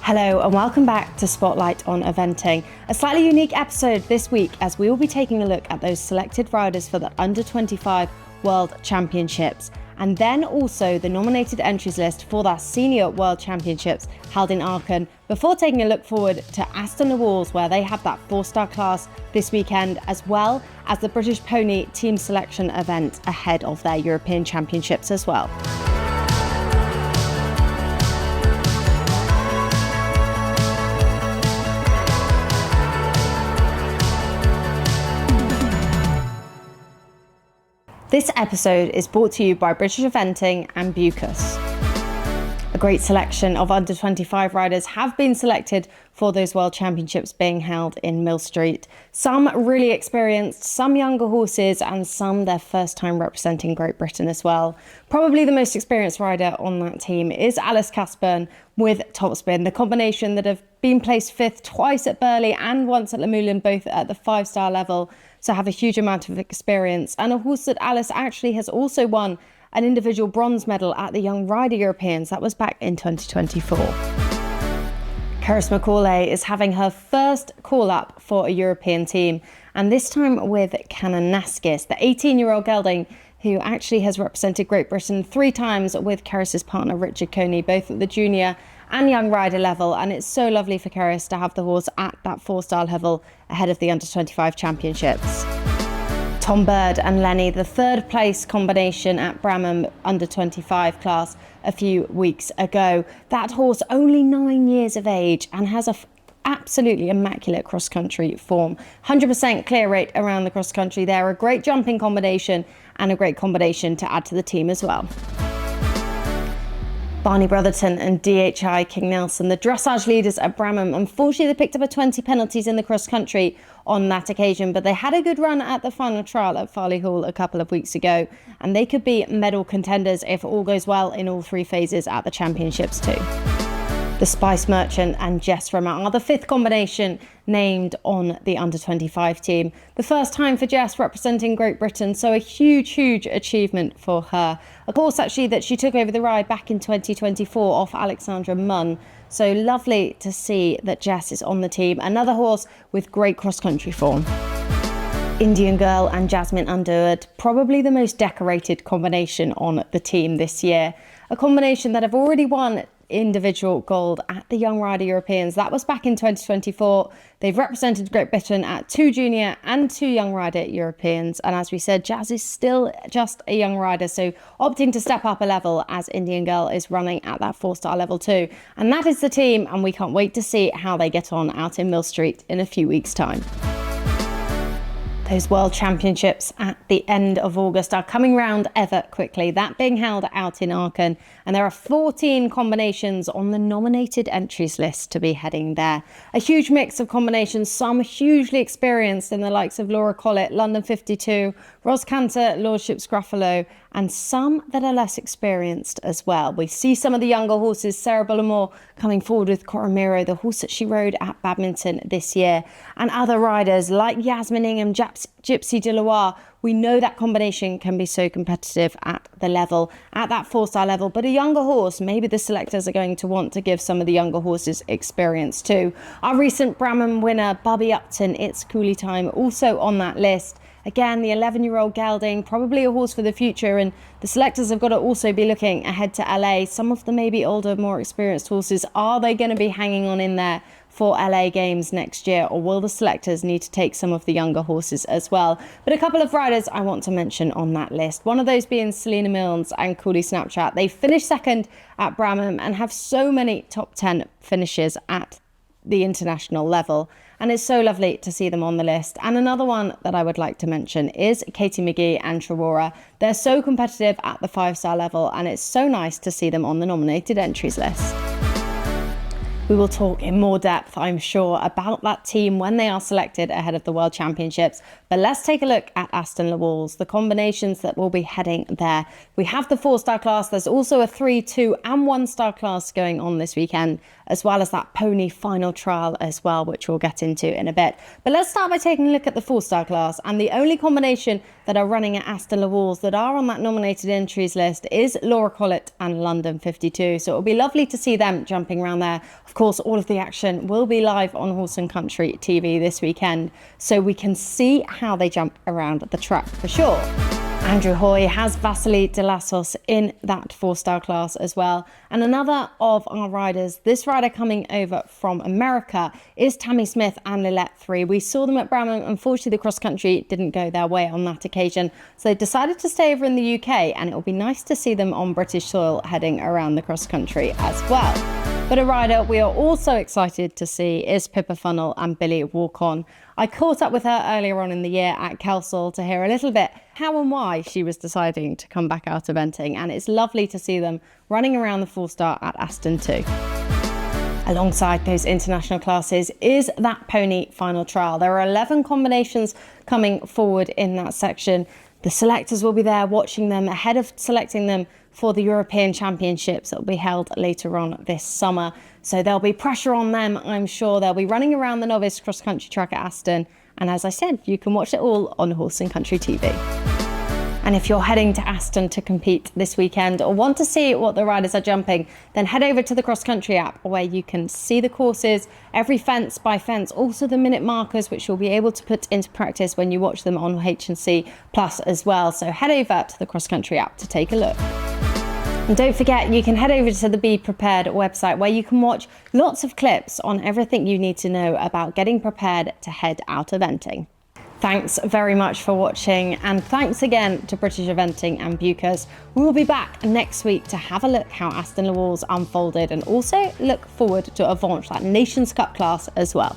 Hello and welcome back to Spotlight on Eventing, a slightly unique episode this week as we will be taking a look at those selected riders for the Under-25 World Championships and then also the nominated entries list for that Senior World Championships held in Aachen before taking a look forward to Aston le Walls where they have that 4-star class this weekend as well as the British Pony Team Selection event ahead of their European Championships as well. This episode is brought to you by British Eventing and Bucas. A great selection of under-25 riders have been selected for those World Championships being held in Millstreet. Some really experienced, some younger horses, and some their first time representing Great Britain as well. Probably the most experienced rider on that team is Alice Casburn with Topspin, the combination that have been placed 5th twice at Burghley and once at Le Moulin, both at the 5-star level. So have a huge amount of experience, and a horse that Alice actually has also won an individual bronze medal at the Young Rider Europeans. That was back in 2024. Cerys Macaulay is having her first call-up for a European team, and this time with Kananaskis, the 18-year-old gelding who actually has represented Great Britain 3 times with Cerys's partner Richard Coney, both at the junior and young rider level, and it's so lovely for Cerys to have the horse at that 4-star level ahead of the Under-25 Championships. Tom Bird and Lenny, the 3rd place combination at Bramham Under-25 class a few weeks ago. That horse only 9 years of age and has a absolutely immaculate cross-country form. 100% clear rate around the cross-country there, a great jumping combination and a great combination to add to the team as well. Barney Brotherton and DHI King Nelson, the dressage leaders at Bramham. Unfortunately, they picked up a 20 penalties in the cross-country on that occasion, but they had a good run at the final trial at Farley Hall a couple of weeks ago, and they could be medal contenders if all goes well in all 3 phases at the championships too. The Spice Merchant and Jess Rimmer are the 5th combination named on the Under-25 team. The first time for Jess representing Great Britain, so a huge achievement for her. A course actually that she took over the ride back in 2024 off Alexandra Munn. So lovely to see that Jess is on the team. Another horse with great cross-country form. Indian Girl and Jasmine Underwood, probably the most decorated combination on the team this year. A combination that have already won individual gold at the Young Rider Europeans. That was back in 2024. They've represented Great Britain at 2 junior and 2 Young Rider Europeans. And as we said, Jazz is still just a young rider, so opting to step up a level as Indian Girl is running at that 4-star level too. And that is the team, and we can't wait to see how they get on out in Millstreet in a few weeks' time. Those World Championships at the end of August are coming round ever quickly, that being held out in Aachen, and there are 14 combinations on the nominated entries list to be heading there. A huge mix of combinations, some hugely experienced in the likes of Laura Collett, London 52, Ros Cantor, Lordship Scruffalo, and some that are less experienced as well. We see some of the younger horses, Sarah Bullimore coming forward with Coromiro, the horse that she rode at Badminton this year, and other riders like Yasmin Ingham, Gypsy de Loire. We know that combination can be so competitive at the level, at that 4-star level, but a younger horse, maybe the selectors are going to want to give some of the younger horses experience too. Our recent Bramham winner, Bobby Upton, It's Coolie Time, also on that list. Again, the 11-year-old gelding, probably a horse for the future, and the selectors have got to also be looking ahead to LA. Some of the maybe older, more experienced horses, are they going to be hanging on in there for LA Games next year, or will the selectors need to take some of the younger horses as well? But a couple of riders I want to mention on that list, one of those being Selena Milnes and Cooley Snapchat. They finished 2nd at Bramham and have so many top 10 finishes at the international level, and it's so lovely to see them on the list. And another one that I would like to mention is Katie McGee and Trewara. They're so competitive at the 5-star level, and it's so nice to see them on the nominated entries list. We will talk in more depth, I'm sure, about that team when they are selected ahead of the World Championships. But let's take a look at Aston le Walls, the combinations that will be heading there. We have the 4-star class. There's also a 3, 2 and 1-star class going on this weekend, as well as that pony final trial as well, which we'll get into in a bit. But let's start by taking a look at the 4-star class. And the only combination that are running at Aston le Walls that are on that nominated entries list is Laura Collett and London 52. So it'll be lovely to see them jumping around there. Of course, all of the action will be live on Horse and Country TV this weekend, so we can see how they jump around the track for sure. Andrew Hoy has Vasily de Lassos in that 4-star class as well. And another of our riders, this rider coming over from America, is Tammy Smith and Lilette 3. We saw them at Bramham. Unfortunately, the cross-country didn't go their way on that occasion, so they decided to stay over in the UK, and it will be nice to see them on British soil heading around the cross-country as well. But a rider we are also excited to see is Pippa Funnell and Billy Walk-On. I caught up with her earlier on in the year at Kelsall to hear a little bit how and why she was deciding to come back out eventing, and it's lovely to see them running around the 4-star at Aston too. Alongside those international classes is that pony final trial. There are 11 combinations coming forward in that section. The selectors will be there watching them ahead of selecting them for the European Championships that will be held later on this summer. So there'll be pressure on them, I'm sure. They'll be running around the novice cross-country track at Aston. And as I said, you can watch it all on Horse and Country TV. And if you're heading to Aston to compete this weekend or want to see what the riders are jumping, then head over to the CrossCountry app where you can see the courses, every fence by fence, also the minute markers, which you'll be able to put into practice when you watch them on H&C Plus as well. So head over to the CrossCountry app to take a look. And don't forget, you can head over to the Be Prepared website where you can watch lots of clips on everything you need to know about getting prepared to head out eventing. Thanks very much for watching, and thanks again to British Eventing and Bucas. We'll be back next week to have a look how Aston le Walls unfolded and also look forward to Avanche, that Nations Cup class as well.